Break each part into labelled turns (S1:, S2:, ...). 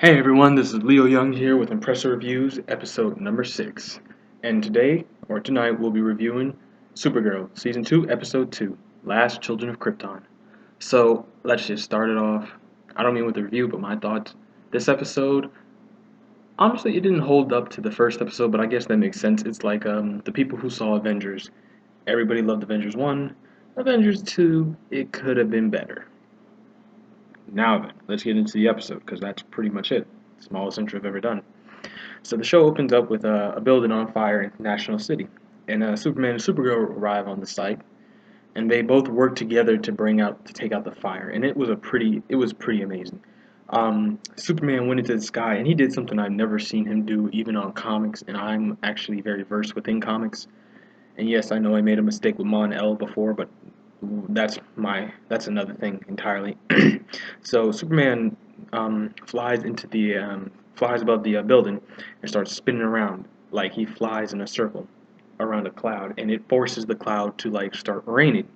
S1: Hey everyone, this is Leo Young here with Impressor Reviews, episode number 6. And today, or tonight, we'll be reviewing Supergirl, season 2, episode 2, Last Children of Krypton. So, let's just start it off. I don't mean with a review, but my thoughts. This episode, honestly, it didn't hold up to the first episode, but I guess that makes sense. It's like the people who saw Avengers. Everybody loved Avengers 1. Avengers 2, it could have been better. Now then, let's get into the episode, because that's pretty much it. Smallest intro I've ever done. So the show opens up with a building on fire in National City, and Superman and Supergirl arrive on the site, and they both work together to take out the fire, and it was pretty amazing. Superman went into the sky, and he did something I've never seen him do, even on comics, and I'm actually very versed within comics. And yes, I know I made a mistake with Mon-El before, but that's another thing entirely. So Superman flies above the building and starts spinning around like he flies in a circle around a cloud, and it forces the cloud to like start raining.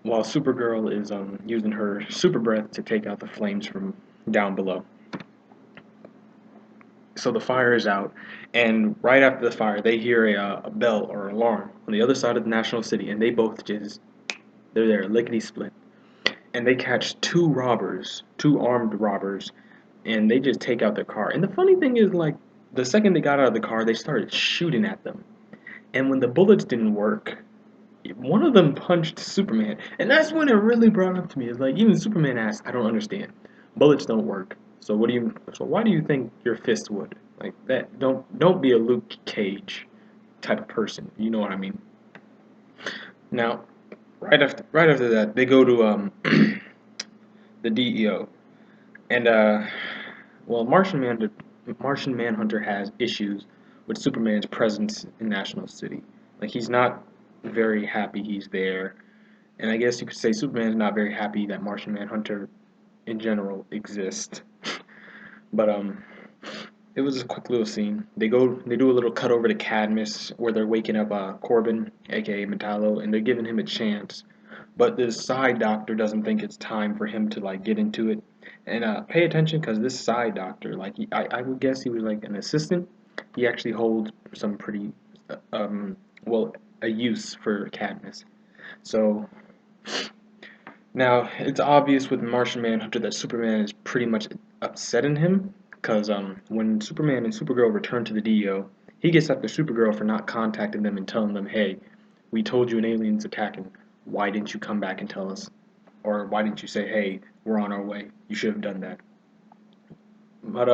S1: While Supergirl is using her super breath to take out the flames from down below. So the fire is out, and right after the fire, they hear a bell or alarm on the other side of the national city, and they're there lickety split, and they catch two armed robbers, and they just take out their car. And the funny thing is, like, the second they got out of the car, they started shooting at them. And when the bullets didn't work, one of them punched Superman. And that's when it really brought up to me. It's like, even Superman asked, I don't understand. Bullets don't work. So why do you think your fist would? Like that, don't be a Luke Cage type of person. You know what I mean? Now, right after that, they go to the DEO. And well, Martian Manhunter has issues with Superman's presence in National City. Like he's not very happy he's there, and I guess you could say Superman's not very happy that Martian Manhunter in general exists. But it was a quick little scene. They do a little cut over to Cadmus where they're waking up Corbin, aka Metallo, and they're giving him a chance. But this side doctor doesn't think it's time for him to like get into it. And pay attention because this side doctor, I would guess he was like an assistant. He actually holds some pretty, well, a use for Cadmus. So now it's obvious with Martian Manhunter that Superman is pretty much upsetting him because when Superman and Supergirl return to the DEO, he gets after Supergirl for not contacting them and telling them, "Hey, we told you an alien's attacking. Why didn't you come back and tell us? Or why didn't you say, hey, we're on our way? You should have done that." But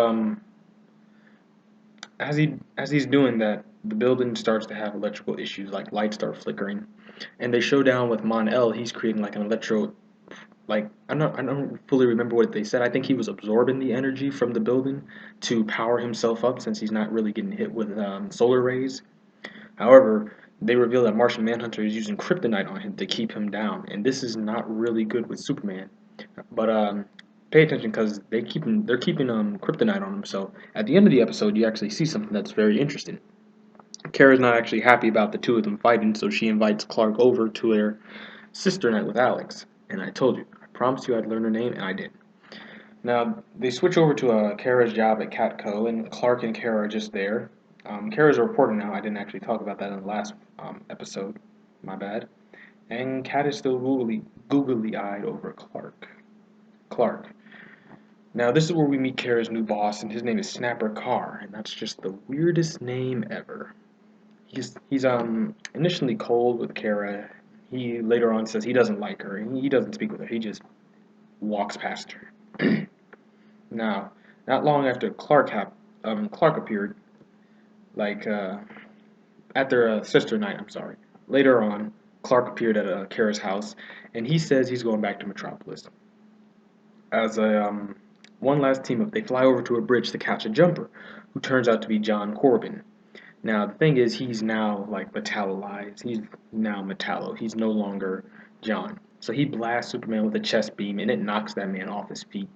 S1: as he's doing that, the building starts to have electrical issues, like lights start flickering, and they show down with Mon-El. He's creating like an electro, like I don't fully remember what they said. I think he was absorbing the energy from the building to power himself up since he's not really getting hit with solar rays. However, they reveal that Martian Manhunter is using kryptonite on him to keep him down, and this is not really good with Superman. But pay attention because they're keeping kryptonite on him. So at the end of the episode, you actually see something that's very interesting. Kara's not actually happy about the two of them fighting, so she invites Clark over to their sister night with Alex. And I told you, I promised you I'd learn her name, and I did. Now they switch over to Kara's job at Catco, and Clark and Kara are just there. Kara's a reporter now. I didn't actually talk about that in the last episode. My bad. And Kat is still googly eyed over Clark. Clark. Now this is where we meet Kara's new boss, and his name is Snapper Carr, and that's just the weirdest name ever. He's initially cold with Kara. He later on says he doesn't like her, and he doesn't speak with her. He just walks past her. Now, not long after Clark appeared, like at their sister night. I'm sorry. Later on, Clark appeared at Kara's house, and he says he's going back to Metropolis. As a one last team up, they fly over to a bridge to catch a jumper, who turns out to be John Corbin. Now the thing is, he's now like metallized. He's now Metallo. He's no longer John. So he blasts Superman with a chest beam, and it knocks that man off his feet.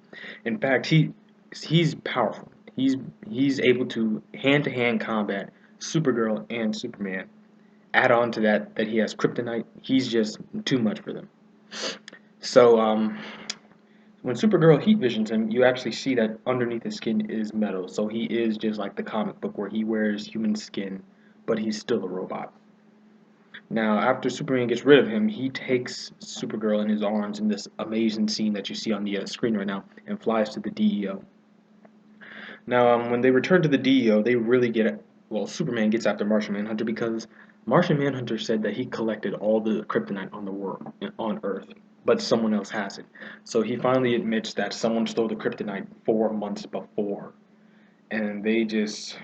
S1: In fact, he's powerful. He's able to hand combat Supergirl and Superman. Add on to that he has kryptonite. He's just too much for them. So When Supergirl heat visions him, you actually see that underneath his skin is metal. So he is just like the comic book where he wears human skin, but he's still a robot. Now, after Superman gets rid of him, he takes Supergirl in his arms in this amazing scene that you see on the screen right now and flies to the DEO. Now, when they return to the DEO, they really get well. Superman gets after Martian Manhunter because Martian Manhunter said that he collected all the kryptonite on the world on Earth, but someone else has it. So he finally admits that someone stole the kryptonite 4 months before, and they just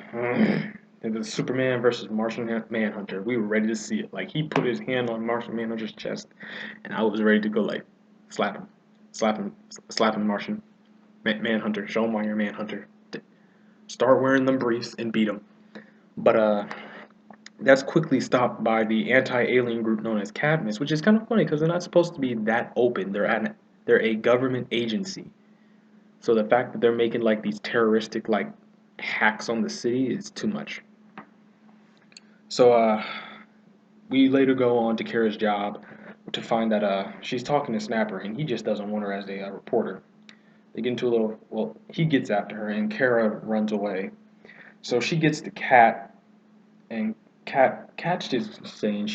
S1: it was Superman versus Martian Manhunter. We were ready to see it. Like he put his hand on Martian Manhunter's chest, and I was ready to go like slap him, slap him, slap him, Martian Manhunter. Show him why you're Manhunter. Start wearing them briefs and beat him. But that's quickly stopped by the anti-alien group known as Cadmus, which is kind of funny because they're not supposed to be that open. They're a government agency, so the fact that they're making like these terroristic like hacks on the city is too much. So we later go on to Kara's job to find that she's talking to Snapper and he just doesn't want her as a reporter. They get into a little well, he gets after her and Kara runs away. So she gets the cat and Cat's just saying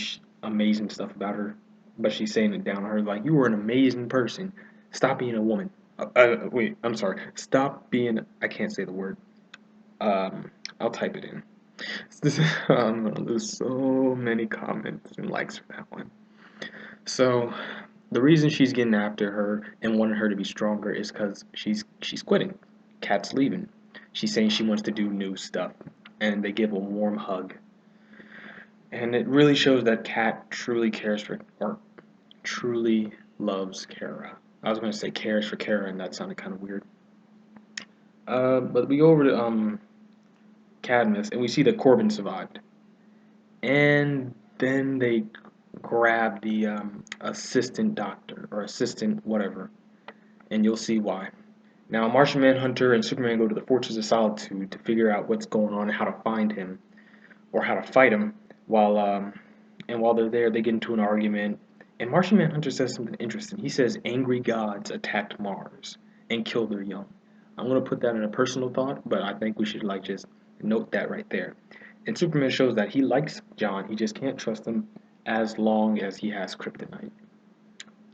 S1: amazing stuff about her, but she's saying it down on her like you were an amazing person. Stop being a woman. Wait, I'm sorry. Stop being. I can't say the word. I'll type it in. I'm gonna lose so many comments and likes for that one. So the reason she's getting after her and wanting her to be stronger is because she's quitting. Cat's leaving. She's saying she wants to do new stuff, and they give a warm hug. And it really shows that Cat truly cares for, or truly loves Kara. I was going to say cares for Kara, and that sounded kind of weird. But we go over to Cadmus, and we see that Corbin survived. And then they grab the assistant doctor, or assistant whatever, and you'll see why. Now, Martian Manhunter and Superman go to the Fortress of Solitude to figure out what's going on and how to find him, or how to fight him, while and while they're there, they get into an argument. And Martian Manhunter says something interesting. He says angry gods attacked Mars and killed their young. I'm gonna put that in a personal thought, but I think we should like just note that right there. And Superman shows that he likes John. He just can't trust him as long as he has kryptonite.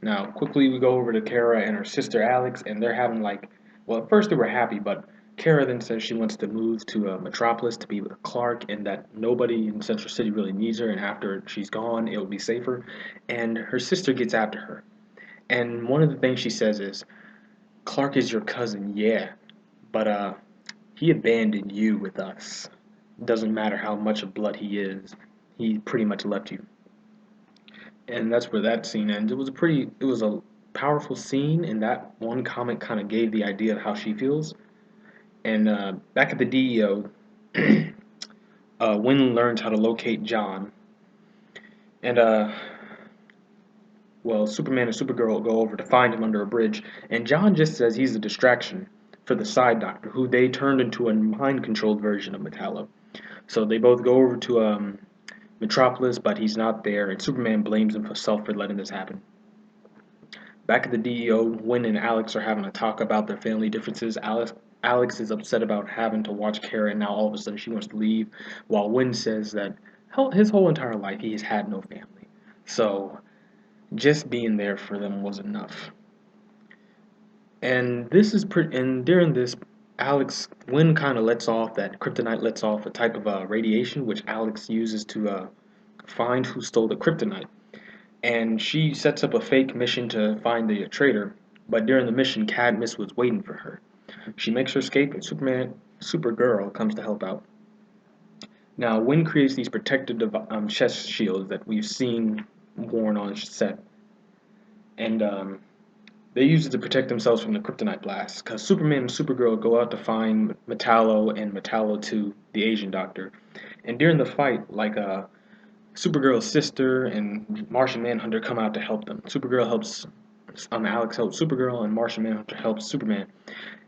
S1: Now, quickly we go over to Kara and her sister Alex, and they're having like, well, at first they were happy, but Kara then says she wants to move to Metropolis to be with Clark, and that nobody in Central City really needs her, and after she's gone, it'll be safer. And her sister gets after her, and one of the things she says is, "Clark is your cousin, yeah, but he abandoned you with us. Doesn't matter how much of blood he is, he pretty much left you." And that's where that scene ends. It was a powerful scene, and that one comment kind of gave the idea of how she feels. And back at the DEO, Wynn learns how to locate John, and well, Superman and Supergirl go over to find him under a bridge, and John just says he's a distraction for the side doctor, who they turned into a mind-controlled version of Metallo. So they both go over to Metropolis, but he's not there, and Superman blames himself for letting this happen. Back at the DEO, Wynn and Alex are having a talk about their family differences. Alex is upset about having to watch Kara, and now all of a sudden she wants to leave, while Wynn says that his whole entire life he has had no family. So just being there for them was enough. And and during this, Wynn kind of lets off that kryptonite lets off a type of radiation which Alex uses to find who stole the kryptonite. And she sets up a fake mission to find the traitor. But during the mission, Cadmus was waiting for her. She makes her escape, and Supergirl comes to help out. Now, Wynn creates these protective chest shields that we've seen worn on set, and they use it to protect themselves from the kryptonite blast. Because Superman and Supergirl go out to find Metallo and Metallo 2, the Asian doctor, and during the fight, like Supergirl's sister and Martian Manhunter come out to help them. Alex helps Supergirl, and Martian Manhunter helps Superman.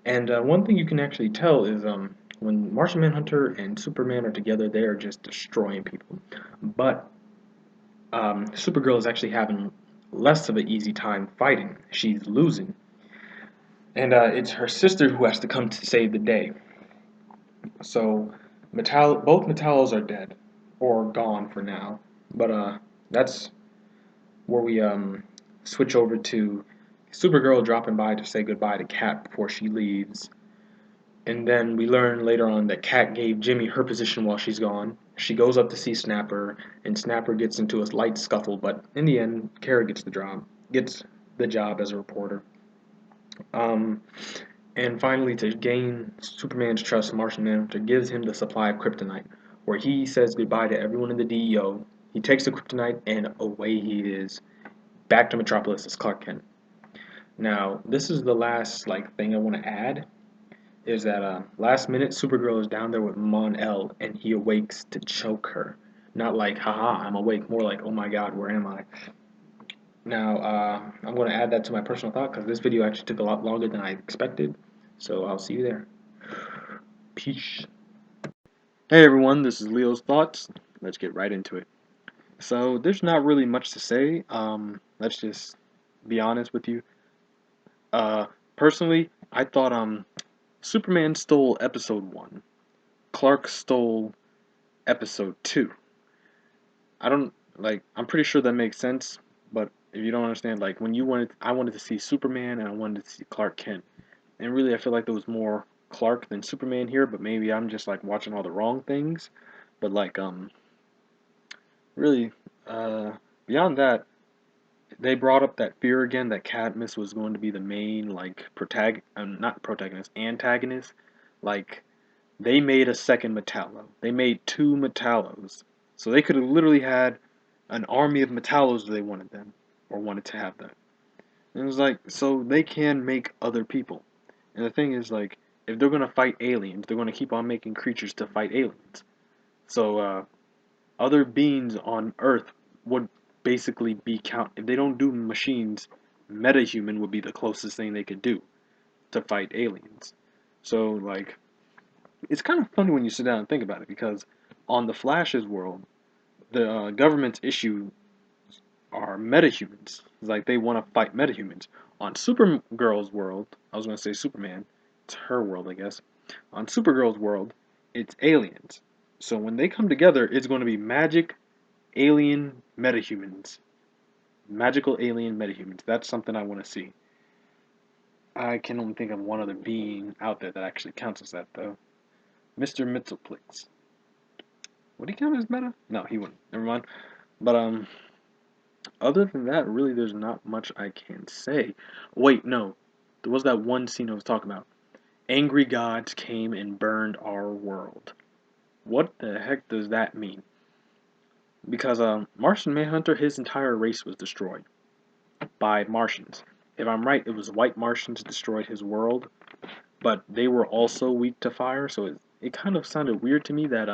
S1: And one thing you can actually tell is when Martian Manhunter and Superman are together, they are just destroying people. But Supergirl is actually having less of an easy time fighting. She's losing. and it's her sister who has to come to save the day. So both Metallos are dead or gone for now. But that's where we switch over to Supergirl dropping by to say goodbye to Kat before she leaves. And then we learn later on that Kat gave Jimmy her position while she's gone. She goes up to see Snapper, and Snapper gets into a light scuffle, but in the end, Kara gets the job as a reporter. Um, and finally, to gain Superman's trust, Martian Manhunter gives him the supply of kryptonite, where he says goodbye to everyone in the DEO. He takes the kryptonite, and away he is, back to Metropolis as Clark Kent. Now, this is the last thing I want to add is that last minute Supergirl is down there with Mon-El, and he awakes to choke her. Not like, haha, I'm awake. More like, oh my god, where am I? Now, I'm going to add that to my personal thought because this video actually took a lot longer than I expected. So I'll see you there. Peace. Hey everyone, this is Leo's Thoughts. Let's get right into it. So there's not really much to say. Let's just be honest with you. Personally, I thought Superman stole episode 1. Clark stole episode 2. I'm pretty sure that makes sense, but if you don't understand, I wanted to see Superman and I wanted to see Clark Kent. And really, I feel like there was more Clark than Superman here, but maybe I'm just watching all the wrong things. But really, beyond that, they brought up that fear again that Cadmus was going to be the main not protagonist, antagonist. Like they made a second Metallo. They made 2 Metallos, so they could have literally had an army of Metallos if they wanted them or wanted to have them. And it was so they can make other people. And the thing is, if they're gonna fight aliens, they're gonna keep on making creatures to fight aliens. So other beings on Earth would basically be if they don't do machines, metahuman would be the closest thing they could do to fight aliens. So it's kind of funny when you sit down and think about it because on the Flash's world, the government's issue are metahumans. It's they want to fight metahumans. On Supergirl's world, I was going to say Superman. It's her world, I guess. On Supergirl's world, it's aliens. So when they come together, it's going to be magic, alien, metahumans. Magical alien metahumans. That's something I want to see. I can only think of one other being out there that actually counts as that, though. Mr. Mitzelplix. Would he count as meta? No, he wouldn't. Never mind. But, other than that, really, there's not much I can say. Wait, no. There was that one scene I was talking about. Angry gods came and burned our world. What the heck does that mean? Because Martian Manhunter, his entire race was destroyed by Martians. If I'm right, it was white Martians destroyed his world, but they were also weak to fire, so it kind of sounded weird to me that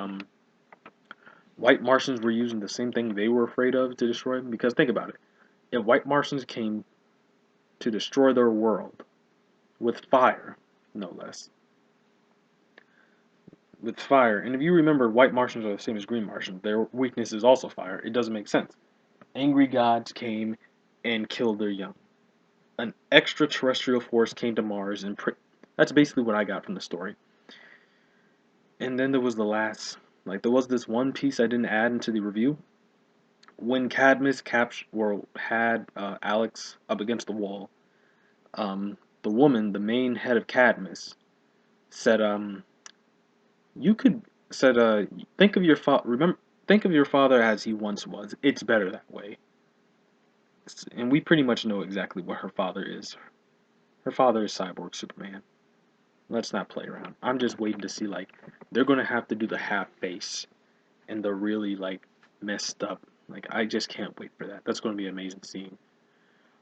S1: white Martians were using the same thing they were afraid of to destroy him. Because think about it. If white Martians came to destroy their world with fire, no less, with fire, and if you remember, white Martians are the same as green Martians. Their weakness is also fire. It doesn't make sense. Angry gods came and killed their young. An extraterrestrial force came to Mars, and that's basically what I got from the story. And then there was the last, there was this one piece I didn't add into the review. When Cadmus had Alex up against the wall, the woman, the main head of Cadmus, said, you could said, think of your think of your father as he once was. It's better that way. And we pretty much know exactly what her father is. Her father is Cyborg Superman. Let's not play around. I'm just waiting to see they're gonna have to do the half face and the really messed up. I just can't wait for that. That's gonna be an amazing scene.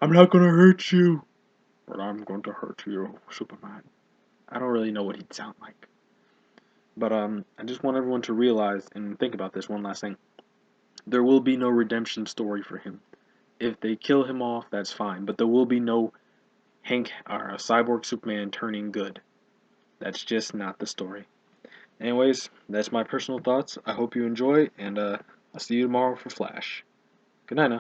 S1: I'm not gonna hurt you, but I'm going to hurt you, Superman. I don't really know what he'd sound like. But I just want everyone to realize and think about this one last thing. There will be no redemption story for him. If they kill him off, that's fine. But there will be no Hank or Cyborg Superman turning good. That's just not the story. Anyways, that's my personal thoughts. I hope you enjoy, and I'll see you tomorrow for Flash. Good night now.